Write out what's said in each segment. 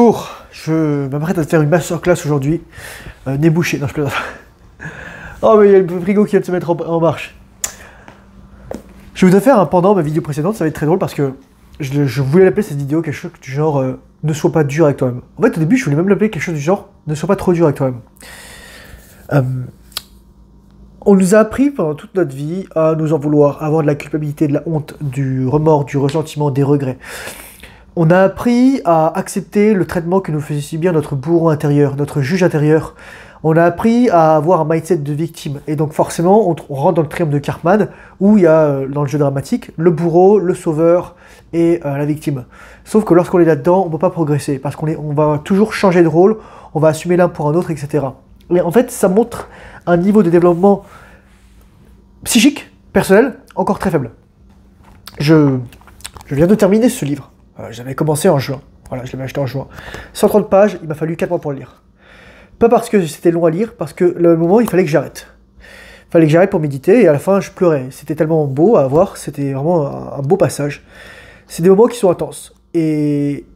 Bonjour, je m'apprête à te faire une masterclass aujourd'hui. Nez bouché, non je plaisante. Oh mais il y a le frigo qui vient de se mettre en marche. Je vais vous faire un pendant ma vidéo précédente, ça va être très drôle parce que je voulais l'appeler cette vidéo quelque chose du genre ne sois pas dur avec toi-même. En fait au début je voulais même l'appeler quelque chose du genre ne sois pas trop dur avec toi-même. On nous a appris pendant toute notre vie à nous en vouloir, à avoir de la culpabilité, de la honte, du remords, du ressentiment, des regrets. On a appris à accepter le traitement que nous faisait subir notre bourreau intérieur, notre juge intérieur. On a appris à avoir un mindset de victime. Et donc forcément, on rentre dans le triangle de Karpman, où il y a, dans le jeu dramatique, le bourreau, le sauveur et la victime. Sauf que lorsqu'on est là-dedans, on ne peut pas progresser, parce qu'on va toujours changer de rôle, on va assumer l'un pour un autre, etc. Et en fait, ça montre un niveau de développement psychique, personnel, encore très faible. Je viens de terminer ce livre. J'avais commencé en juin. Voilà, je l'avais acheté en juin. 130 pages, il m'a fallu 4 mois pour le lire. Pas parce que c'était long à lire, parce que le moment, il fallait que j'arrête. Il fallait que j'arrête pour méditer, et à la fin, je pleurais. C'était tellement beau à voir, c'était vraiment un beau passage. C'est des moments qui sont intenses. Et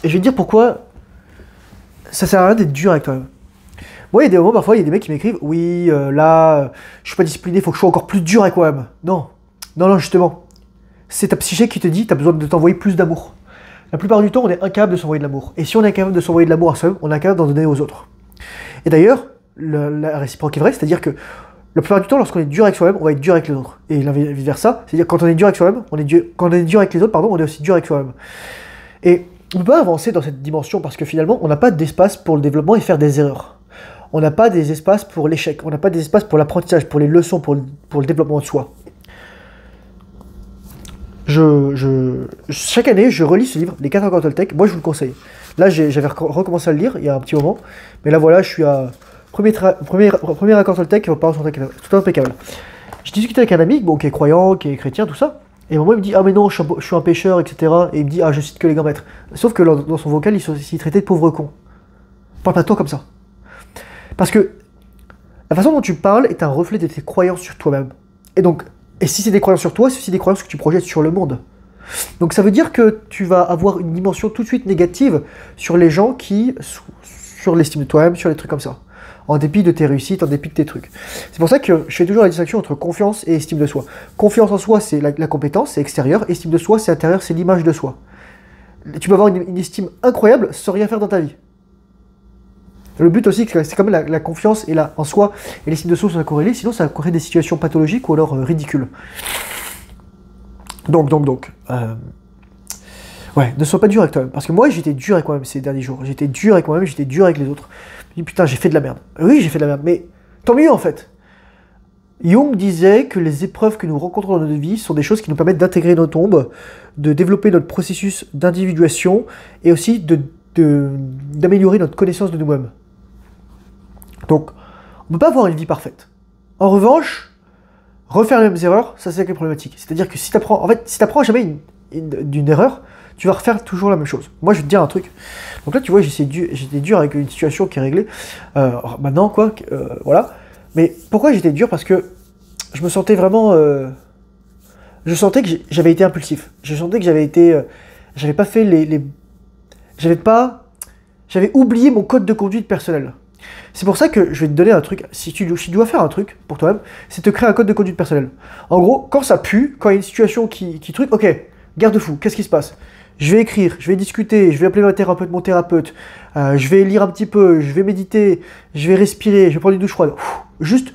je vais te dire pourquoi ça sert à rien d'être dur avec toi-même. Moi, il y a des moments, parfois, il y a des mecs qui m'écrivent « Oui, là, je suis pas discipliné, il faut que je sois encore plus dur avec moi-même. » Non, non, non, justement. C'est ta psyché qui te dit « Tu as besoin de t'envoyer plus d'amour. » La plupart du temps, on est incapable de s'envoyer de l'amour. Et si on est incapable de s'envoyer de l'amour à soi-même, on est incapable d'en donner aux autres. Et d'ailleurs, la réciproque est vraie, c'est-à-dire que la plupart du temps, lorsqu'on est dur avec soi-même, on va être dur avec les autres. Et vice-versa, c'est-à-dire quand on est dur avec soi-même, quand on est dur avec les autres, pardon, on est aussi dur avec soi-même. Et on ne peut pas avancer dans cette dimension parce que finalement, on n'a pas d'espace pour le développement et faire des erreurs. On n'a pas des espaces pour l'échec, on n'a pas des espaces pour l'apprentissage, pour les leçons, pour le développement de soi. Chaque année, je relis ce livre, Les 4 accords Toltec. Moi, je vous le conseille. Là, j'avais recommencé à le lire il y a un petit moment. Mais là, voilà, je suis à premier accord Toltec, vos parents sont tout impeccable. Je discutais avec un ami bon, qui est croyant, qui est chrétien, tout ça. Et à un moment, il me dit « Ah, mais non, je suis un pécheur, etc. » Et il me dit « Ah, je cite que les grands maîtres. » Sauf que dans son vocal, il traitait de pauvre con. Parle pas de toi comme ça. Parce que la façon dont tu parles est un reflet de tes croyances sur toi-même. Et si c'est des croyances sur toi, c'est aussi des croyances que tu projettes sur le monde. Donc ça veut dire que tu vas avoir une dimension tout de suite négative sur les gens sur l'estime de toi-même, sur les trucs comme ça. En dépit de tes réussites, en dépit de tes trucs. C'est pour ça que je fais toujours la distinction entre confiance et estime de soi. Confiance en soi, c'est la compétence, c'est extérieur. Estime de soi, c'est intérieur, c'est l'image de soi. Tu peux avoir une estime incroyable sans rien faire dans ta vie. Le but aussi, c'est quand même la confiance en soi et l'estime de soi sont corrélés, sinon ça va créer des situations pathologiques ou alors ridicules. Ouais, ne sois pas dur avec toi-même. Parce que moi, j'étais dur avec moi-même ces derniers jours. J'étais dur avec moi-même, j'étais dur avec les autres. Je me dis, putain, j'ai fait de la merde. Oui, j'ai fait de la merde, mais tant mieux en fait. Jung disait que les épreuves que nous rencontrons dans notre vie sont des choses qui nous permettent d'intégrer nos tombes, de développer notre processus d'individuation et aussi d'améliorer notre connaissance de nous-mêmes. Donc, on ne peut pas avoir une vie parfaite. En revanche, refaire les mêmes erreurs, ça c'est la problématique. C'est-à-dire que si tu apprends jamais d'une erreur, tu vas refaire toujours la même chose. Moi, je vais te dire un truc. Donc là, tu vois, j'étais dur avec une situation qui est réglée. Maintenant, quoi, voilà. Mais pourquoi j'étais dur? Parce que je me sentais vraiment... je sentais que j'avais été impulsif. Je sentais que j'avais pas fait j'avais oublié mon code de conduite personnel. C'est pour ça que je vais te donner un truc. Si tu dois faire un truc pour toi-même, c'est te créer un code de conduite personnel. En gros, quand ça pue, quand il y a une situation qui truc, ok, garde-fou, qu'est-ce qui se passe? Je vais écrire, je vais discuter, je vais appeler mon thérapeute, je vais lire un petit peu, je vais méditer, je vais respirer, je vais prendre une douche froide. Juste,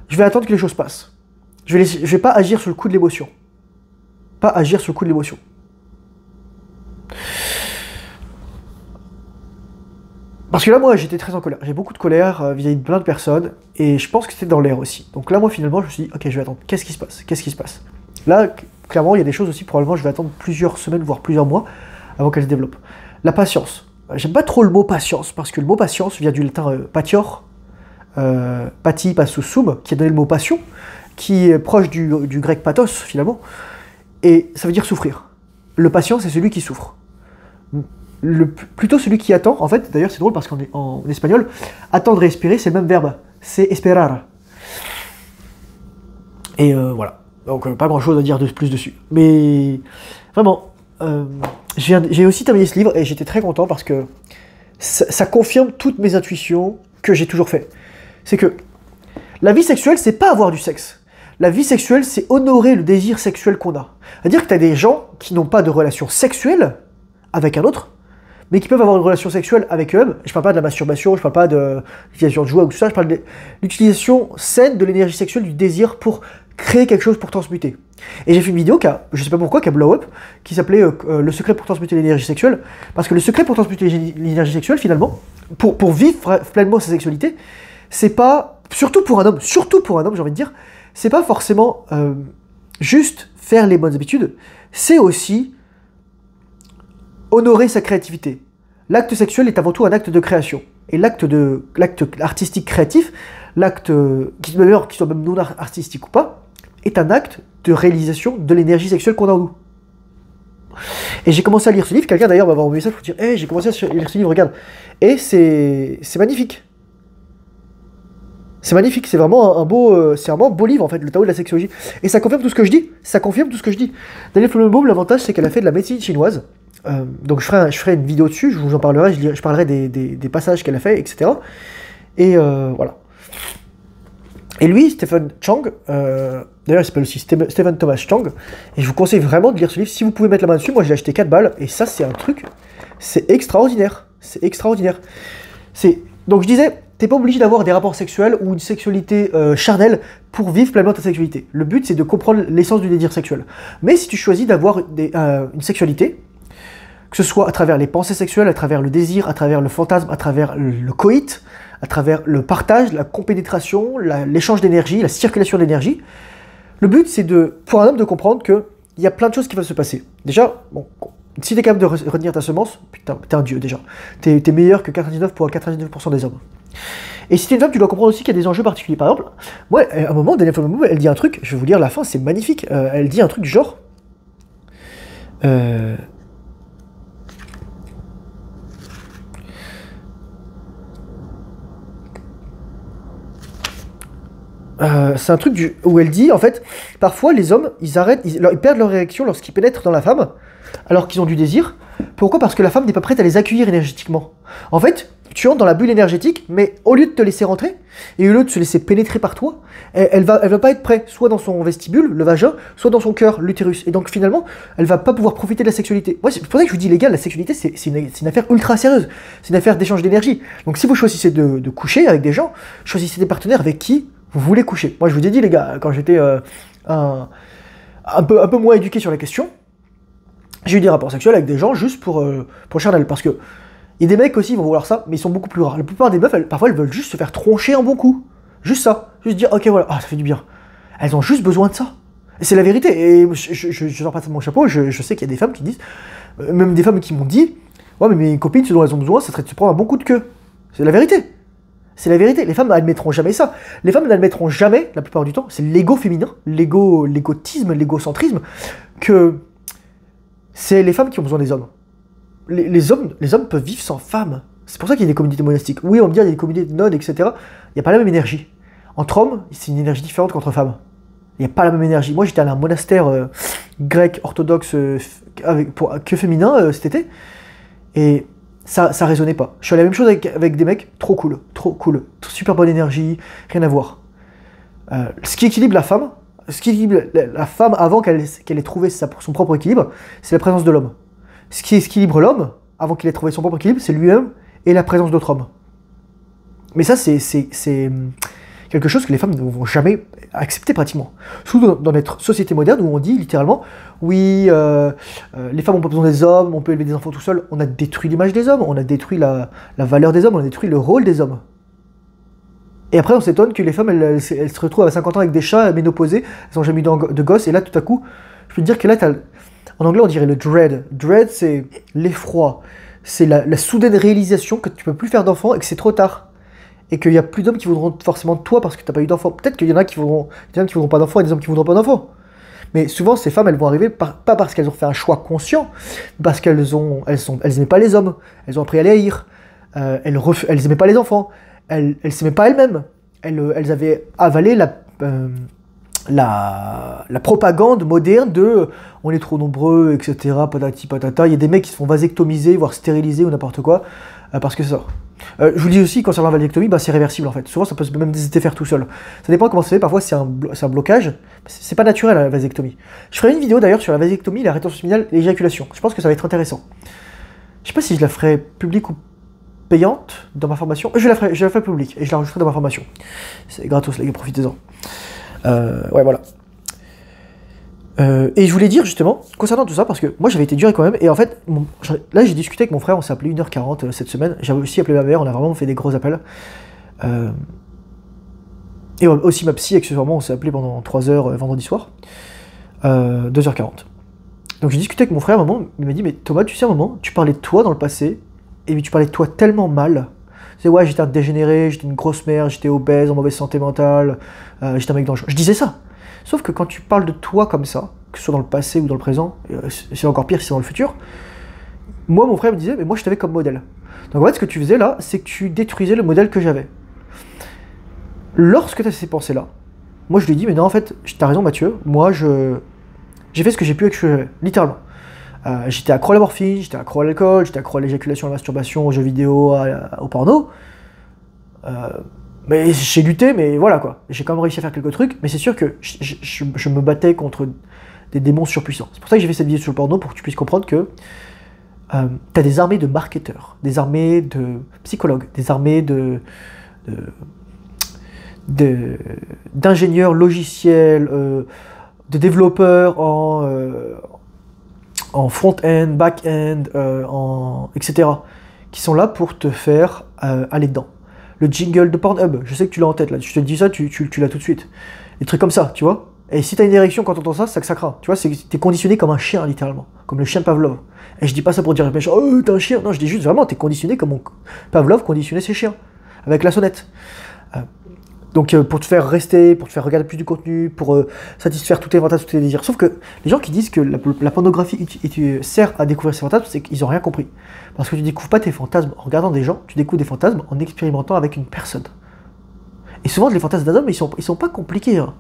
je vais attendre que les choses passent. Je vais pas agir sur le coup de l'émotion. Pas agir sur le coup de l'émotion. Parce que là, moi, j'étais très en colère. J'ai beaucoup de colère vis-à-vis de plein de personnes, et je pense que c'était dans l'air aussi. Donc là, moi, finalement, je me suis dit, ok, je vais attendre. Qu'est-ce qui se passe? Qu'est-ce qui se passe? Là, clairement, il y a des choses aussi, probablement, je vais attendre plusieurs semaines, voire plusieurs mois, avant qu'elles se développent. La patience. J'aime pas trop le mot patience, parce que le mot patience vient du latin patior, pati, passus, sum, qui a donné le mot passion, qui est proche du grec pathos, finalement, et ça veut dire souffrir. Le patient, c'est celui qui souffre. Plutôt celui qui attend, en fait, d'ailleurs c'est drôle parce qu'en espagnol, attendre et espérer, c'est le même verbe, c'est esperar. Et voilà, donc pas grand chose à dire de plus dessus. Mais vraiment, j'ai aussi terminé ce livre et j'étais très content parce que ça confirme toutes mes intuitions que j'ai toujours fait. C'est que la vie sexuelle, c'est pas avoir du sexe. La vie sexuelle, c'est honorer le désir sexuel qu'on a. C'est-à-dire que tu as des gens qui n'ont pas de relation sexuelle avec un autre, mais qui peuvent avoir une relation sexuelle avec eux-mêmes. Je parle pas de la masturbation, je parle pas de l'utilisation de jouets ou tout ça, je parle de l'utilisation saine de l'énergie sexuelle, du désir pour créer quelque chose pour transmuter. Et j'ai fait une vidéo je sais pas pourquoi, qui a blow up, qui s'appelait le secret pour transmuter l'énergie sexuelle. Parce que le secret pour transmuter l'énergie sexuelle, finalement, pour vivre pleinement sa sexualité, c'est pas, surtout pour un homme, j'ai envie de dire, c'est pas forcément juste faire les bonnes habitudes, c'est aussi honorer sa créativité. L'acte sexuel est avant tout un acte de création. Et l'acte artistique créatif, l'acte qui soit même non artistique ou pas, est un acte de réalisation de l'énergie sexuelle qu'on a en nous. Et j'ai commencé à lire ce livre, quelqu'un d'ailleurs m'a envoyé un message pour dire « Hey, j'ai commencé à lire ce livre, regarde ». Et c'est magnifique. C'est magnifique, c'est vraiment un beau livre en fait, le Tao de la sexologie. Et ça confirme tout ce que je dis, Daniel Flemenbaum, l'avantage c'est qu'elle a fait de la médecine chinoise. Donc je ferai une vidéo dessus, je vous en parlerai, je parlerai des passages qu'elle a fait, etc. Et voilà. Et lui, Stephen Chang, d'ailleurs il s'appelle aussi Stephen Thomas Chang, et je vous conseille vraiment de lire ce livre, si vous pouvez mettre la main dessus, moi je l'ai acheté 4 balles, et ça c'est un truc, c'est extraordinaire, donc je disais, t'es pas obligé d'avoir des rapports sexuels ou une sexualité charnelle pour vivre pleinement ta sexualité. Le but c'est de comprendre l'essence du désir sexuel. Mais si tu choisis d'avoir une sexualité, que ce soit à travers les pensées sexuelles, à travers le désir, à travers le fantasme, à travers le coït, à travers le partage, la compénétration, l'échange d'énergie, la circulation d'énergie, le but c'est pour un homme de comprendre qu'il y a plein de choses qui vont se passer. Déjà, bon, si t'es capable de retenir ta semence, putain, t'es un dieu déjà. T'es meilleur que 99,99% des hommes. Et si t'es une femme, tu dois comprendre aussi qu'il y a des enjeux particuliers. Par exemple, moi, à un moment, Daniel Flemenbaum, elle dit un truc, je vais vous lire la fin, c'est magnifique. Elle dit un truc du genre... c'est un truc où elle dit, en fait, parfois les hommes, ils perdent leur réaction lorsqu'ils pénètrent dans la femme, alors qu'ils ont du désir. Pourquoi? Parce que la femme n'est pas prête à les accueillir énergétiquement. En fait, tu entres dans la bulle énergétique, mais au lieu de te laisser rentrer, et au lieu de se laisser pénétrer par toi, elle va pas être prête, soit dans son vestibule, le vagin, soit dans son cœur, l'utérus. Et donc finalement, elle va pas pouvoir profiter de la sexualité. Moi, c'est pour ça que je vous dis, les gars, la sexualité, c'est une affaire ultra sérieuse. C'est une affaire d'échange d'énergie. Donc si vous choisissez de coucher avec des gens, choisissez des partenaires avec qui vous voulez coucher. Moi, je vous ai dit, les gars, quand j'étais un peu moins éduqué sur la question, j'ai eu des rapports sexuels avec des gens juste pour charnel, parce que il y a des mecs aussi, ils vont vouloir ça, mais ils sont beaucoup plus rares. La plupart des meufs, parfois, elles veulent juste se faire troncher un bon coup. Juste ça. Juste dire, ok, voilà, ça fait du bien. Elles ont juste besoin de ça. Et c'est la vérité. Et je sors pas de mon chapeau, je sais qu'il y a des femmes qui disent, même des femmes qui m'ont dit, ouais, mais mes copines, ce dont elles ont besoin, ça serait de se prendre un bon coup de queue. C'est la vérité. C'est la vérité. Les femmes n'admettront jamais ça. Les femmes n'admettront jamais, la plupart du temps, c'est l'ego féminin, l'égotisme, l'égocentrisme, que c'est les femmes qui ont besoin des hommes. Les hommes peuvent vivre sans femmes. C'est pour ça qu'il y a des communautés monastiques. Oui, on me dit, il y a des communautés de nodes, etc. Il n'y a pas la même énergie. Entre hommes, c'est une énergie différente qu'entre femmes. Il n'y a pas la même énergie. Moi, j'étais à un monastère grec, orthodoxe, que féminin cet été, et ça résonnait pas. Je suis à la même chose avec des mecs, trop cool, super bonne énergie, rien à voir. Ce qui équilibre la femme, avant qu'elle ait trouvé son propre équilibre, c'est la présence de l'homme. Ce qui équilibre l'homme, avant qu'il ait trouvé son propre équilibre, c'est lui-même et la présence d'autres hommes. Mais ça, c'est quelque chose que les femmes ne vont jamais accepter pratiquement. Surtout dans notre société moderne où on dit littéralement, oui, les femmes n'ont pas besoin des hommes, on peut élever des enfants tout seul. On a détruit l'image des hommes, on a détruit la valeur des hommes, on a détruit le rôle des hommes. Et après, on s'étonne que les femmes, elles se retrouvent à 50 ans avec des chats ménopausés, elles n'ont jamais eu de gosses, et là, tout à coup, je peux te dire que là, en anglais, on dirait le dread. Dread, c'est l'effroi. C'est la soudaine réalisation que tu peux plus faire d'enfants et que c'est trop tard. Et qu'il n'y a plus d'hommes qui voudront forcément de toi parce que tu n'as pas eu d'enfants. Peut-être qu'il y en a qui voudront pas d'enfants et des hommes qui voudront pas d'enfants. Mais souvent, ces femmes, elles vont arriver pas parce qu'elles ont fait un choix conscient, parce qu'elles n'aimaient pas les hommes. Elles ont appris à les haïr. Elles n'aimaient pas les enfants. Elles s'aimaient pas elles-mêmes. Elles avaient avalé la propagande moderne de on est trop nombreux, etc. Patati patata. Il y a des mecs qui se font vasectomiser, voire stériliser ou n'importe quoi, parce que c'est ça. Je vous dis aussi, concernant la vasectomie, bah, c'est réversible en fait. Souvent, ça peut même désister faire tout seul. Ça dépend comment ça fait. Parfois, c'est un blocage. C'est pas naturel la vasectomie. Je ferai une vidéo d'ailleurs sur la vasectomie, la rétention séminale et l'éjaculation. Je pense que ça va être intéressant. Je sais pas si je la ferai publique ou payante dans ma formation. Je la ferai publique et je la rajouterai dans ma formation. C'est gratos, les gars, profitez-en. Ouais, voilà. Et je voulais dire justement, concernant tout ça, parce que moi j'avais été dur quand même, et en fait, là j'ai discuté avec mon frère, on s'est appelé 1h40 cette semaine, j'avais aussi appelé ma mère, on a vraiment fait des gros appels. Et aussi ma psy, accessoirement, on s'est appelé pendant 3 heures vendredi soir, 2h40. Donc j'ai discuté avec mon frère à un moment, il m'a dit, mais Thomas, tu sais, à un moment, tu parlais de toi dans le passé, et tu parlais de toi tellement mal. C'est ouais, j'étais un dégénéré, j'étais une grosse merde, j'étais obèse, en mauvaise santé mentale, j'étais un mec dangereux. Je disais ça. Sauf que quand tu parles de toi comme ça, que ce soit dans le passé ou dans le présent, c'est encore pire si c'est dans le futur, moi, mon frère me disait, mais moi, je t'avais comme modèle. Donc en fait, ce que tu faisais là, c'est que tu détruisais le modèle que j'avais. Lorsque tu as ces pensées-là, moi, je lui ai dit, mais non, en fait, t'as raison, Mathieu, moi, j'ai fait ce que j'ai pu avec ce que j'avais, littéralement. J'étais accro à la morphine, j'étais accro à l'alcool, j'étais accro à l'éjaculation, à la masturbation, aux jeux vidéo, au porno. Mais j'ai lutté, mais voilà quoi. J'ai quand même réussi à faire quelques trucs, mais c'est sûr que je me battais contre des démons surpuissants. C'est pour ça que j'ai fait cette vidéo sur le porno, pour que tu puisses comprendre que t'as des armées de marketeurs, des armées de psychologues, des armées d'ingénieurs logiciels, de développeurs en front-end, back-end, etc., qui sont là pour te faire aller dedans. Le jingle de Pornhub, je sais que tu l'as en tête là, je te dis ça, tu l'as tout de suite. Des trucs comme ça, tu vois. Et si t'as une érection quand t'entends ça, c'est que ça craint. Tu vois, t'es conditionné comme un chien, littéralement. Comme le chien de Pavlov. Et je dis pas ça pour dire, oh, t'es un chien. Non, je dis juste vraiment, t'es conditionné comme Pavlov conditionnait ses chiens. Avec la sonnette. Donc pour te faire rester, pour te faire regarder plus du contenu, pour satisfaire tous tes fantasmes, tous tes désirs. Sauf que les gens qui disent que la pornographie sert à découvrir ses fantasmes, c'est qu'ils n'ont rien compris. Parce que tu découvres pas tes fantasmes en regardant des gens, tu découvres des fantasmes en expérimentant avec une personne. Et souvent les fantasmes d'un homme, ils sont pas compliqués. Hein.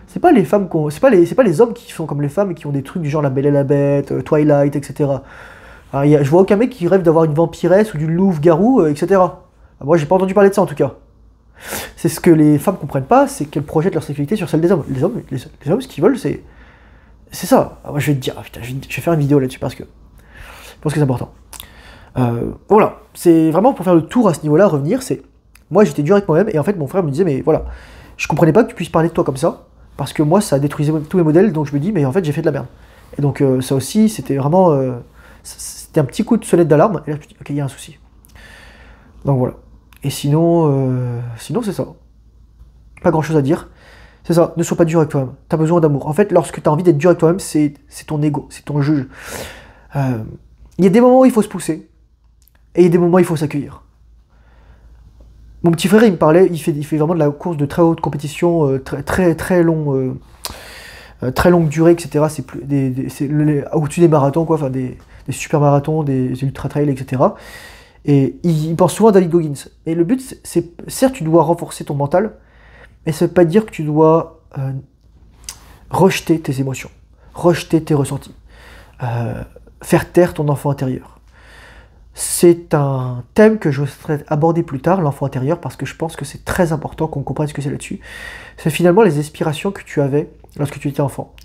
C'est pas les femmes c'est pas les hommes qui sont comme les femmes et qui ont des trucs du genre La Belle et la Bête, Twilight, etc. Alors, je vois aucun mec qui rêve d'avoir une vampiresse ou du louve-garou, etc. Moi j'ai pas entendu parler de ça en tout cas. C'est ce que les femmes comprennent pas, c'est qu'elles projettent leur sexualité sur celle des hommes. Les hommes, ce qu'ils veulent, c'est ça. Alors moi, je vais te dire, putain, je vais faire une vidéo là-dessus parce que je pense que c'est important. Voilà, c'est vraiment pour faire le tour à ce niveau-là, revenir, c'est... Moi, j'étais dur avec moi-même, et en fait, mon frère me disait, mais voilà, je comprenais pas que tu puisses parler de toi comme ça, parce que moi, ça détruisait tous mes modèles, donc je me dis, mais en fait, j'ai fait de la merde. Et donc, ça aussi, c'était vraiment... c'était un petit coup de sonnette d'alarme, et là, je me dis, ok, il y a un souci. Donc voilà. Et sinon, c'est ça. Pas grand chose à dire. C'est ça, ne sois pas dur avec toi-même. T'as besoin d'amour. En fait, lorsque t'as envie d'être dur avec toi-même, c'est ton ego, c'est ton juge. Il y a des moments où il faut se pousser, et il y a des moments où il faut s'accueillir. Mon petit frère, il me parlait, il fait vraiment de la course de très haute compétition, très longue durée, etc. C'est au-dessus des marathons, quoi, enfin des super marathons, des ultra trails, etc. Et il pense souvent à David Goggins. Et le but, c'est certes, tu dois renforcer ton mental, mais ça ne veut pas dire que tu dois rejeter tes émotions, rejeter tes ressentis, faire taire ton enfant intérieur. C'est un thème que je souhaiterais aborder plus tard, l'enfant intérieur, parce que je pense que c'est très important qu'on comprenne ce que c'est là-dessus. C'est finalement les aspirations que tu avais lorsque tu étais enfant.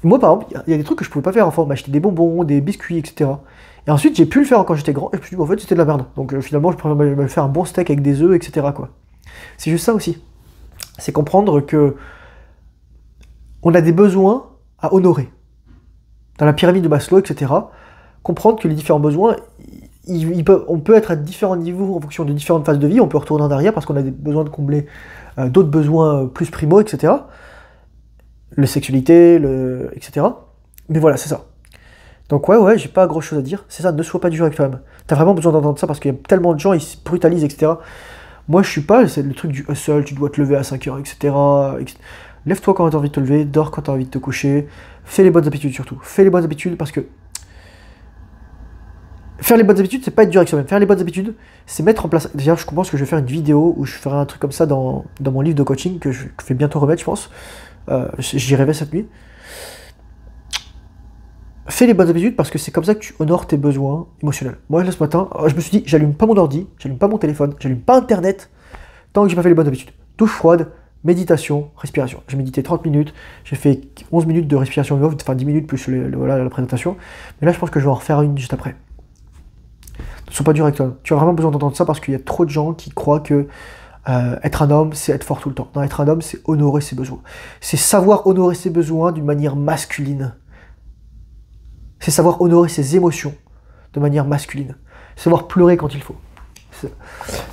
Et moi, par exemple, il y a des trucs que je pouvais pas faire enfant, m'acheter des bonbons, des biscuits, etc. Et ensuite, j'ai pu le faire quand j'étais grand, et je me suis dit, en fait, c'était de la merde. Donc finalement, je pourrais me faire un bon steak avec des œufs, etc. quoi. C'est juste ça aussi. C'est comprendre que on a des besoins à honorer. Dans la pyramide de Maslow, etc., comprendre que les différents besoins, on peut être à différents niveaux en fonction de différentes phases de vie, on peut retourner en arrière parce qu'on a des besoins de combler d'autres besoins plus primaux, etc. La sexualité, etc. Mais voilà, c'est ça. Donc ouais, j'ai pas grand chose à dire. C'est ça, ne sois pas dur avec toi-même. T'as vraiment besoin d'entendre ça parce qu'il y a tellement de gens, ils se brutalisent, etc. Moi, je suis pas, c'est le truc du hustle, tu dois te lever à 5h, etc. Lève-toi quand t'as envie de te lever, dors quand t'as envie de te coucher. Fais les bonnes habitudes surtout. Fais les bonnes habitudes parce que faire les bonnes habitudes, c'est pas être dur avec soi-même. Faire les bonnes habitudes, c'est mettre en place... D'ailleurs, je pense que je vais faire une vidéo où je ferai un truc comme ça dans mon livre de coaching que je vais bientôt remettre, je pense. J'y rêvais cette nuit. Fais les bonnes habitudes parce que c'est comme ça que tu honores tes besoins émotionnels. Moi, là, ce matin, je me suis dit, j'allume pas mon ordi, j'allume pas mon téléphone, j'allume pas Internet, tant que j'ai pas fait les bonnes habitudes. Douche froide, méditation, respiration. J'ai médité 30 minutes, j'ai fait 11 minutes de respiration off, enfin 10 minutes plus voilà, la présentation. Mais là, je pense que je vais en refaire une juste après. Ne sois pas dur avec toi. Tu as vraiment besoin d'entendre ça parce qu'il y a trop de gens qui croient que être un homme, c'est être fort tout le temps. Non, être un homme, c'est honorer ses besoins. C'est savoir honorer ses besoins d'une manière masculine. C'est savoir honorer ses émotions de manière masculine. Savoir pleurer quand il faut.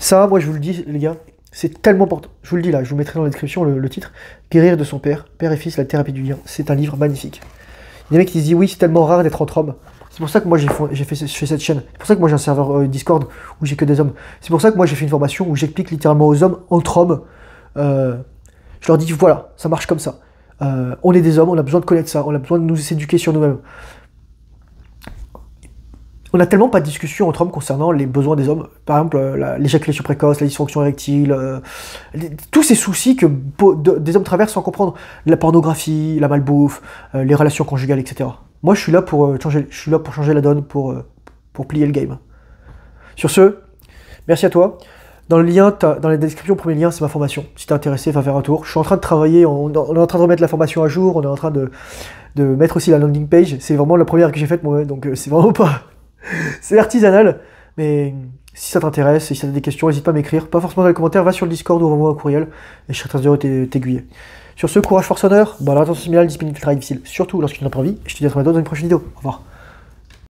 Ça, moi, je vous le dis, les gars, c'est tellement important. Je vous le dis là, je vous mettrai dans la description le titre. Guérir de son père, père et fils, la thérapie du lien. C'est un livre magnifique. Il y a des mecs qui se disent, oui, c'est tellement rare d'être entre hommes. C'est pour ça que moi, je fais cette chaîne. C'est pour ça que moi, j'ai un serveur Discord où j'ai que des hommes. C'est pour ça que moi, j'ai fait une formation où j'explique littéralement aux hommes, entre hommes, je leur dis, voilà, ça marche comme ça. On est des hommes, on a besoin de connaître ça, on a besoin de nous éduquer sur nous-mêmes. On n'a tellement pas de discussion entre hommes concernant les besoins des hommes. Par exemple, l'éjaculation précoce, la dysfonction érectile, tous ces soucis que des hommes traversent sans comprendre. La pornographie, la malbouffe, les relations conjugales, etc. Moi, je suis là pour changer la donne, pour plier le game. Sur ce, merci à toi. Dans le lien, dans la description, premier lien, c'est ma formation. Si t'es intéressé, va faire un tour. Je suis en train de travailler, on est en train de remettre la formation à jour, on est en train de mettre aussi la landing page. C'est vraiment la première que j'ai faite moi, donc c'est vraiment pas... C'est artisanal, mais si ça t'intéresse et si tu as des questions, n'hésite pas à m'écrire. Pas forcément dans les commentaires, va sur le Discord ou envoie-moi un courriel et je serai très heureux de t'aiguiller. Sur ce, courage, force, honneur, bonne attention similale, disponible, très difficile, surtout lorsque tu n'as pas envie. Et je te dis à très bientôt dans une prochaine vidéo. Au revoir.